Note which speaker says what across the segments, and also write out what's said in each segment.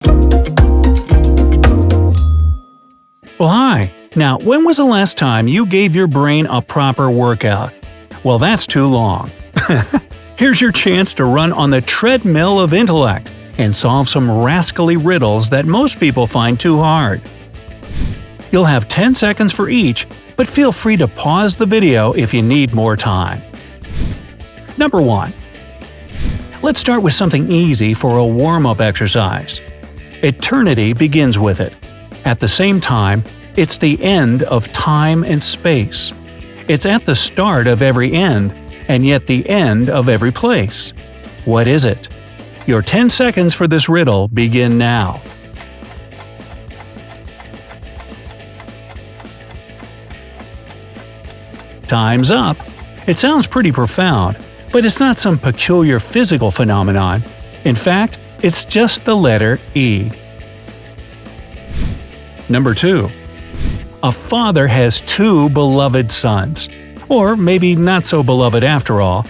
Speaker 1: Well, hi! Now, when was the last time you gave your brain a proper workout? Well, that's too long. Here's your chance to run on the treadmill of intellect and solve some rascally riddles that most people find too hard. You'll have 10 seconds for each, but feel free to pause the video if you need more time. Number 1. Let's start with something easy for a warm-up exercise. Eternity begins with it. At the same time, it's the end of time and space. It's at the start of every end, and yet the end of every place. What is it? Your 10 seconds for this riddle begin now. Time's up! It sounds pretty profound, but it's not some peculiar physical phenomenon. In fact, it's just the letter E. Number 2. A father has 2 beloved sons. Or maybe not so beloved after all.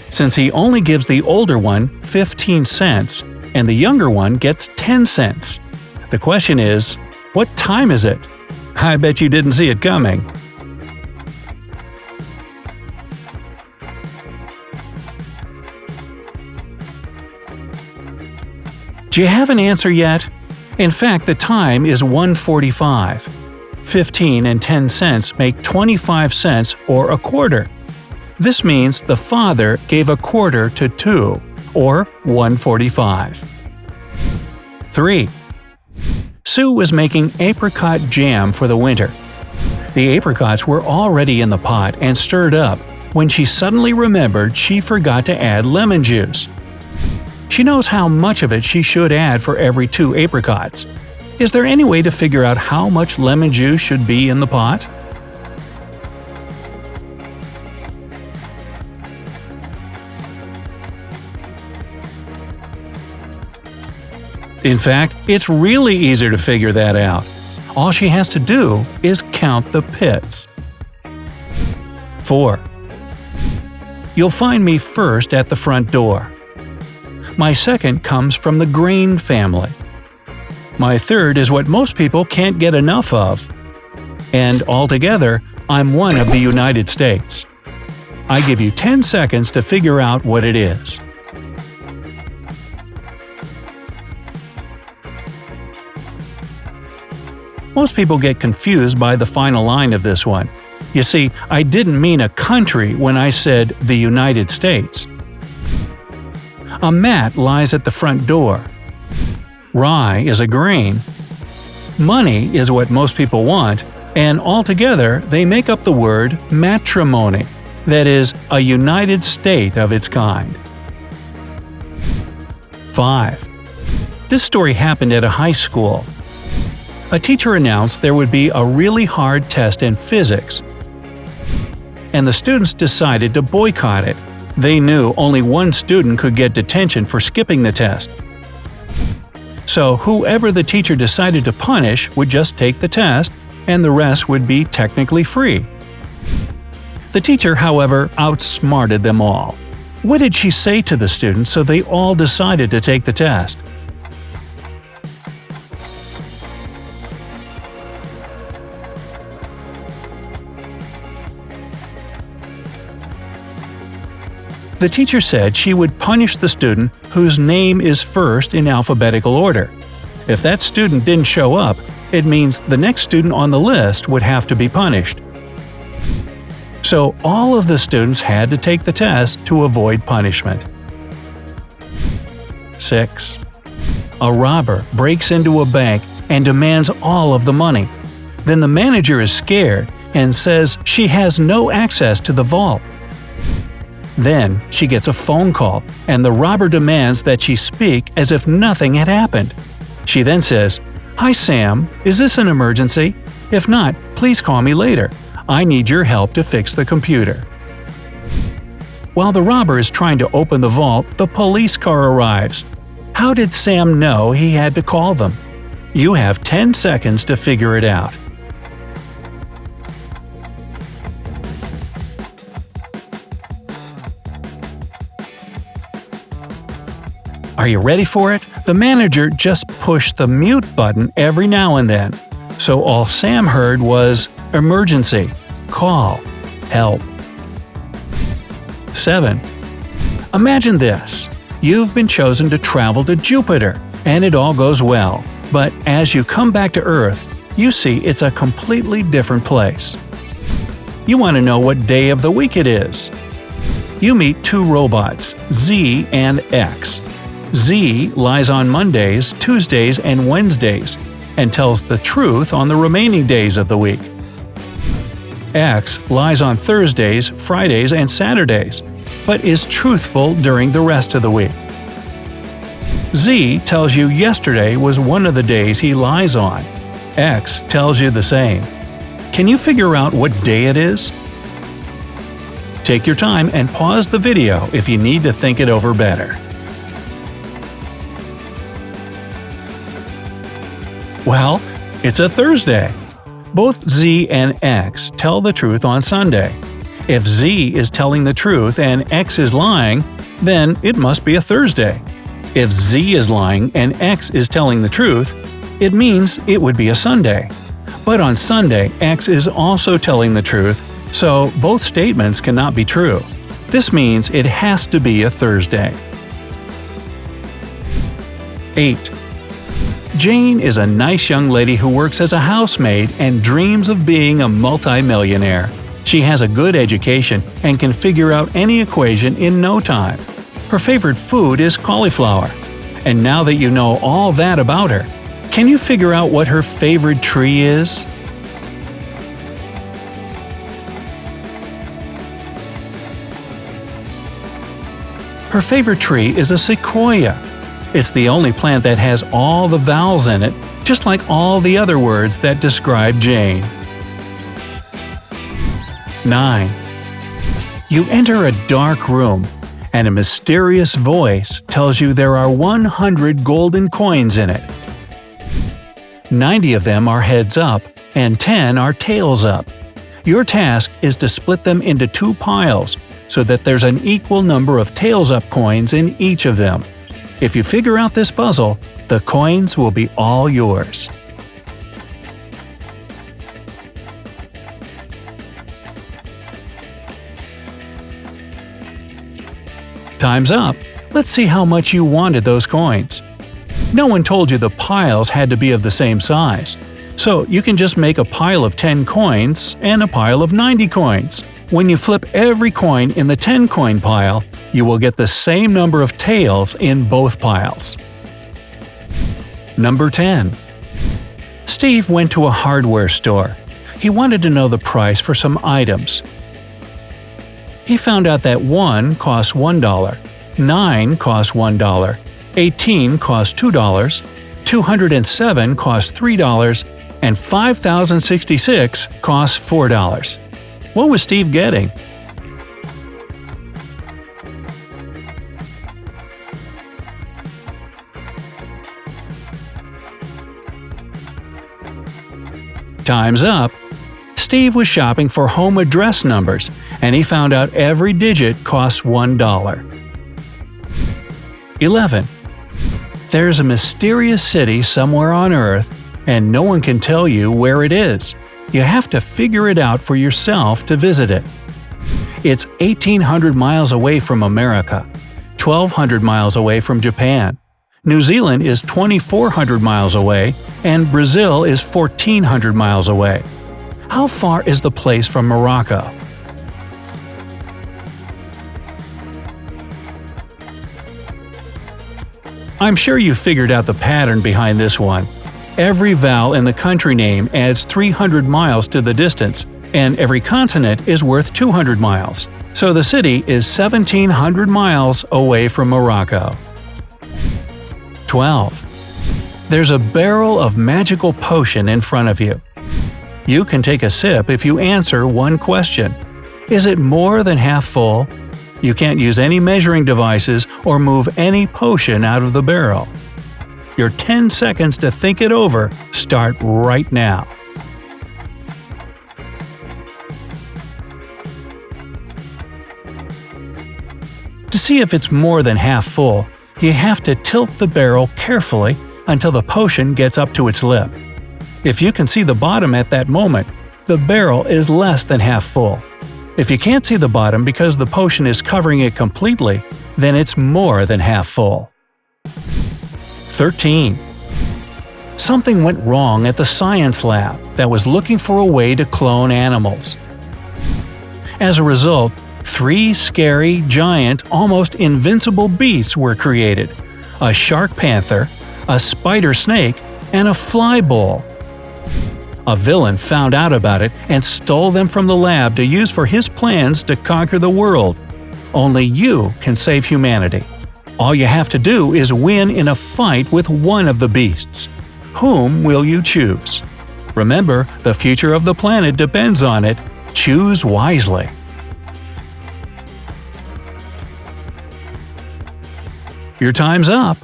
Speaker 1: Since he only gives the older one 15 cents and the younger one gets 10 cents. The question is, what time is it? I bet you didn't see it coming. Do you have an answer yet? In fact, the time is 1:45. 15 and 10 cents make 25 cents or a quarter. This means the father gave a quarter to 2, or 1:45. 3. Sue was making apricot jam for the winter. The apricots were already in the pot and stirred up when she suddenly remembered she forgot to add lemon juice. She knows how much of it she should add for every 2 apricots. Is there any way to figure out how much lemon juice should be in the pot? In fact, it's really easier to figure that out. All she has to do is count the pits. 4. You'll find me first at the front door. My second comes from the grain family. My third is what most people can't get enough of. And altogether, I'm one of the United States. I give you 10 seconds to figure out what it is. Most people get confused by the final line of this one. You see, I didn't mean a country when I said the United States. A mat lies at the front door. Rye is a grain. Money is what most people want, and altogether they make up the word matrimony, that is, a united state of its kind. 5. This story happened at a high school. A teacher announced there would be a really hard test in physics, and the students decided to boycott it. They knew only one student could get detention for skipping the test. So whoever the teacher decided to punish would just take the test, and the rest would be technically free. The teacher, however, outsmarted them all. What did she say to the students so they all decided to take the test? The teacher said she would punish the student whose name is first in alphabetical order. If that student didn't show up, it means the next student on the list would have to be punished. So all of the students had to take the test to avoid punishment. 6. A robber breaks into a bank and demands all of the money. Then the manager is scared and says she has no access to the vault. Then she gets a phone call, and the robber demands that she speak as if nothing had happened. She then says, "Hi Sam, is this an emergency? If not, please call me later. I need your help to fix the computer." While the robber is trying to open the vault, the police car arrives. How did Sam know he had to call them? You have 10 seconds to figure it out. Are you ready for it? The manager just pushed the mute button every now and then. So all Sam heard was emergency, call, help. 7. Imagine this. You've been chosen to travel to Jupiter, and it all goes well. But as you come back to Earth, you see it's a completely different place. You want to know what day of the week it is. You meet two robots, Z and X. Z lies on Mondays, Tuesdays, and Wednesdays, and tells the truth on the remaining days of the week. X lies on Thursdays, Fridays, and Saturdays, but is truthful during the rest of the week. Z tells you yesterday was one of the days he lies on. X tells you the same. Can you figure out what day it is? Take your time and pause the video if you need to think it over better. Well, it's a Thursday. Both Z and X tell the truth on Sunday. If Z is telling the truth and X is lying, then it must be a Thursday. If Z is lying and X is telling the truth, it means it would be a Sunday. But on Sunday, X is also telling the truth, so both statements cannot be true. This means it has to be a Thursday. 8. Jane is a nice young lady who works as a housemaid and dreams of being a multi-millionaire. She has a good education and can figure out any equation in no time. Her favorite food is cauliflower. And now that you know all that about her, can you figure out what her favorite tree is? Her favorite tree is a sequoia. It's the only plant that has all the vowels in it, just like all the other words that describe Jane. 9. You enter a dark room, and a mysterious voice tells you there are 100 golden coins in it. 90 of them are heads up, and 10 are tails up. Your task is to split them into 2 piles, so that there's an equal number of tails up coins in each of them. If you figure out this puzzle, the coins will be all yours. Time's up! Let's see how much you wanted those coins. No one told you the piles had to be of the same size, so you can just make a pile of 10 coins and a pile of 90 coins. When you flip every coin in the 10-coin pile, you will get the same number of tails in both piles. Number 10. Steve went to a hardware store. He wanted to know the price for some items. He found out that 1 costs $1, 9 costs $1, 18 costs $2, 207 costs $3, and 5,066 costs $4. What was Steve getting? Time's up! Steve was shopping for home address numbers, and he found out every digit costs $1. 11. There's a mysterious city somewhere on Earth, and no one can tell you where it is. You have to figure it out for yourself to visit it. It's 1,800 miles away from America, 1,200 miles away from Japan. New Zealand is 2,400 miles away, and Brazil is 1,400 miles away. How far is the place from Morocco? I'm sure you figured out the pattern behind this one. Every vowel in the country name adds 300 miles to the distance, and every consonant is worth 200 miles. So the city is 1,700 miles away from Morocco. 12. There's a barrel of magical potion in front of you. You can take a sip if you answer one question. Is it more than half full? You can't use any measuring devices or move any potion out of the barrel. Your 10 seconds to think it over start right now. To see if it's more than half full, You have to tilt the barrel carefully until the potion gets up to its lip. If you can see the bottom at that moment, the barrel is less than half full. If you can't see the bottom because the potion is covering it completely, then it's more than half full. 13. Something went wrong at the science lab that was looking for a way to clone animals. As a result, 3 scary, giant, almost invincible beasts were created: a shark panther, a spider snake, and a fly bull. A villain found out about it and stole them from the lab to use for his plans to conquer the world. Only you can save humanity. All you have to do is win in a fight with one of the beasts. Whom will you choose? Remember, the future of the planet depends on it. Choose wisely. Your time's up.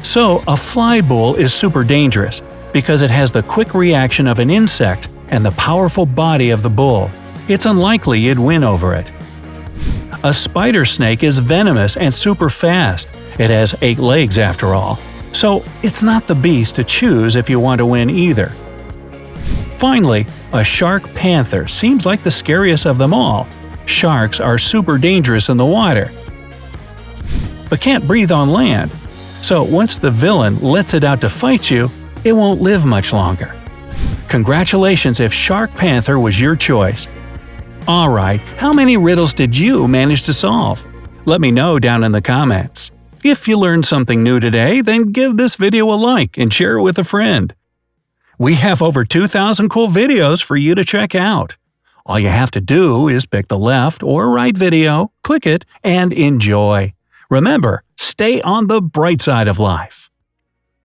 Speaker 1: So, a fly bull is super dangerous because it has the quick reaction of an insect and the powerful body of the bull. It's unlikely you'd win over it. A spider snake is venomous and super fast. It has 8 legs after all. So, it's not the beast to choose if you want to win either. Finally, a shark panther seems like the scariest of them all. Sharks are super dangerous in the water, but can't breathe on land. So once the villain lets it out to fight you, it won't live much longer. Congratulations if Shark Panther was your choice. Alright, how many riddles did you manage to solve? Let me know down in the comments. If you learned something new today, then give this video a like and share it with a friend. We have over 2,000 cool videos for you to check out. All you have to do is pick the left or right video, click it, and enjoy. Remember, stay on the bright side of life.